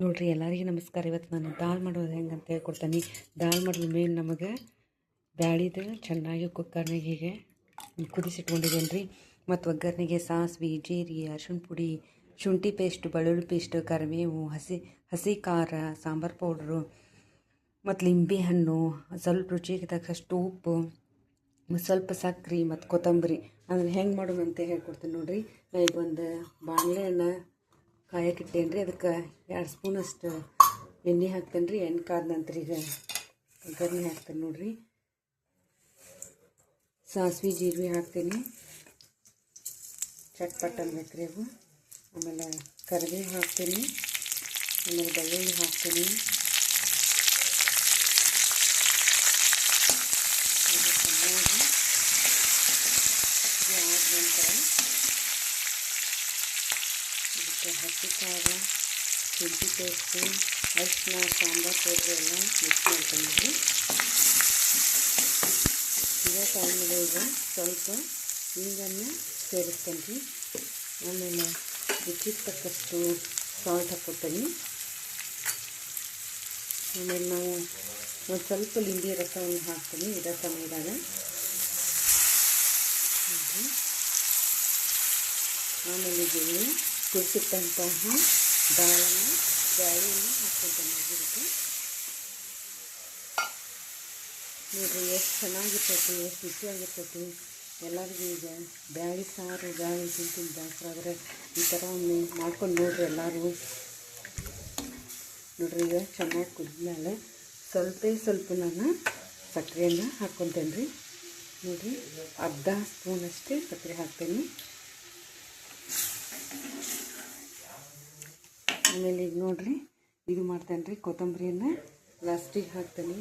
ನೋಡ್ರಿ ಎಲ್ಲರಿಗೂ ನಮಸ್ಕಾರ. ಇವತ್ತು ನಾನು ದಾಲ್ ಮಾಡೋದು ಹೆಂಗೆ ಅಂತ ಹೇಳ್ಕೊಡ್ತೀನಿ. ದಾಲ್ ಮಾಡೋದು ಮೇನ್ ನಮಗೆ ಬ್ಯಾಳಿದು ಚೆನ್ನಾಗಿ ಕುಕ್ಕರ್ನಾಗ ಹೀಗೆ ಕುದಿಸಿಟ್ಕೊಂಡಿದ್ದೇನೆ ರೀ. ಮತ್ತು ಒಗ್ಗರಣೆಗೆ ಸಾಸಿವೆ, ಜೀರಿಗೆ, ಅರಿಶಿಣ ಪುಡಿ, ಶುಂಠಿ ಪೇಸ್ಟ್, ಬೆಳ್ಳುಳ್ಳಿ ಪೇಸ್ಟ್, ಕರಿಬೇವು, ಹಸಿ ಖಾರ, ಸಾಂಬಾರು ಪೌಡ್ರು ಮತ್ತು ಲಿಂಬೆ ಹಣ್ಣು, ಸ್ವಲ್ಪ ರುಚಿಗೆ ತಕ್ಕಷ್ಟು ಉಪ್ಪು, ಸ್ವಲ್ಪ ಸಕ್ಕರೆ ಮತ್ತು ಕೊತ್ತಂಬರಿ ಅಂದರೆ ಹೆಂಗೆ ಮಾಡೋದು ಅಂತ ಹೇಳ್ಕೊಡ್ತೀನಿ ನೋಡಿರಿ. ಈಗ ಒಂದು ಬಾಣಲೆಯನ್ನು ಕಾಯಕ್ಕಿಟ್ಟೇನು ರೀ. ಅದಕ್ಕೆ 2 ಸ್ಪೂನಷ್ಟು ಎಣ್ಣೆ ಹಾಕ್ತೇನೆ ರೀ. ಎಣ್ಣೆ ಕಾದ ನಂತರ ಈಗ ಒಗ್ಗರಣೆ ಹಾಕ್ತೇನೆ ನೋಡಿರಿ. ಸಾಸಿವೆ ಜೀರಿಗೆ ಹಾಕ್ತೀನಿ, ಚಟ್ಪಟ್ ಅನ್ಬೇಕು ರೀ ಅವು. ಆಮೇಲೆ ಕರಿಬೇವು ಹಾಕ್ತೀನಿ, ಆಮೇಲೆ ಬೆಳ್ಳುಳ್ಳಿ ಹಾಕ್ತೀನಿ, ಚೆನ್ನಾಗಿ ಆದ ನಂತರ ಇದಕ್ಕೆ ಹಸಿ ಖಾರ, ಶುಂಠಿ ಪೇಸ್ಟು, ಅರಿಶಿನ, ಸಾಂಬಾರು ಪೌಡ್ರು ಎಲ್ಲ ಮಿಕ್ಸ್ ಮಾಡ್ಕೊಂಡಿದ್ವಿ. ಇದೇ ಟೈಮಿಗೆ ಈಗ ಸ್ವಲ್ಪ ಹಿಂಗನ್ನು ಸೇರಿಸ್ತೀನಿ ರೀ. ಆಮೇಲೆ ರುಚಿಗೆ ತಕ್ಕಷ್ಟು ಸಾಲ್ಟ್ ಹಾಕ್ಕೊತೀನಿ. ಆಮೇಲೆ ನಾವು ಒಂದು ಸ್ವಲ್ಪ ಲಿಂಬೆ ರಸವನ್ನು ಹಾಕ್ತೀನಿ ಇದೇ ಸಮಯದಾಗ. ಆಮೇಲೆ ಇದನ್ನು ಕುದಿಸಿಟ್ಟಂತಹ ದಾಳನ್ನು ಬ್ಯಾಳಿಯನ್ನು ಹಾಕ್ಕೊಳ್ತೇನೆ ಇದಕ್ಕೆ. ನೋಡಿರಿ ಎಷ್ಟು ಚೆನ್ನಾಗಿರ್ತೈತಿ, ಎಷ್ಟು ರುಚಿಯಾಗಿರ್ತೈತಿ. ಎಲ್ಲರಿಗೂ ಈಗ ಬ್ಯಾಳಿ ಸಾರು, ಬ್ಯಾಳಿ ತಿಂತೀನಿ ಜಾಸ್ತಿ ಈ ಥರ ಒಮ್ಮೆ ಮಾಡ್ಕೊಂಡು ನೋಡಿರಿ ಎಲ್ಲರೂ. ನೋಡಿರಿ ಈಗ ಚೆನ್ನಾಗಿ ಕುದ್ಮೇಲೆ ಸ್ವಲ್ಪ ನಾನು ಸಕ್ಕರೆಯನ್ನು ಹಾಕ್ಕೊತೇನೆ ರೀ. ನೋಡಿರಿ ಅರ್ಧ ಸ್ಪೂನಷ್ಟೇ ಸಕ್ಕರೆ ಹಾಕ್ತೇನೆ. ಆಮೇಲೆ ಈಗ ನೋಡಿರಿ ಇದು ಮಾಡ್ತೇನೆ ರೀ, ಕೊತ್ತಂಬರಿಯನ್ನು ಲಾಸ್ಟಿಗೆ ಹಾಕ್ತೇನೆ.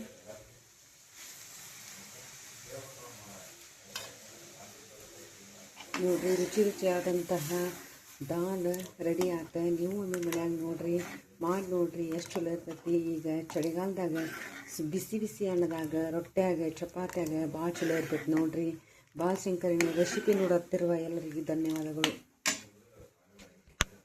ನೋಡಿರಿ ರುಚಿಯಾದಂತಹ ದಾಲ್ ರೆಡಿ ಆಯ್ತು. ನೀವು ಒಮ್ಮೆ ಮನ್ಯಾಗ ನೋಡಿರಿ, ಮಾಡಿ ನೋಡಿರಿ, ಎಷ್ಟು ಚಲೋ ಇರ್ತೈತಿ. ಈಗ ಚಳಿಗಾಲದಾಗ ಬಿಸಿ ಅನ್ನದಾಗ, ರೊಟ್ಟ್ಯಾಗ, ಚಪಾತ್ಯಾಗ ಭಾಳ ಚಲೋ ಇರ್ತೈತಿ ನೋಡಿರಿ. ಬಾಲ್ ಶಂಕರಿ ರೆಸಿಪಿ ನೋಡುತ್ತಿರುವ ಎಲ್ಲರಿಗೂ ಧನ್ಯವಾದಗಳು.